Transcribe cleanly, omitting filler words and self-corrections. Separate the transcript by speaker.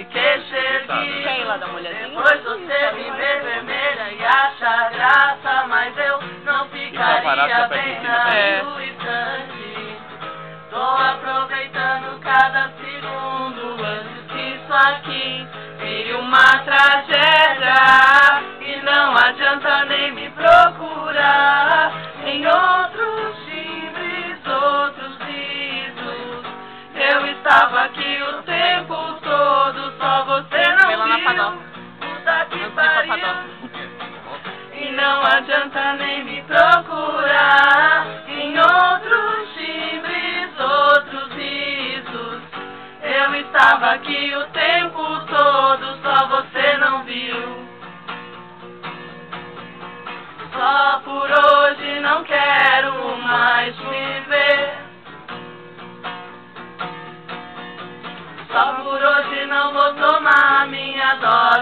Speaker 1: fiquei cheio.
Speaker 2: Keila da mulherzinha.
Speaker 1: Depois você me vê vermelha e acha graça, mas eu não ficaria bem no instante. Tô aproveitando cada segundo antes que isso aqui vire uma tragédia. E não adianta nem me procurar em outros timbres, outros risos. Eu estava aqui o tempo todo, só você não viu. Puta que pariu. E não adianta nem me procurar em outros timbres, outros risos. Eu estava aqui o tempo todo, só você não viu. Só por hoje não quero mais te ver. Só por hoje não vou tomar minha dose.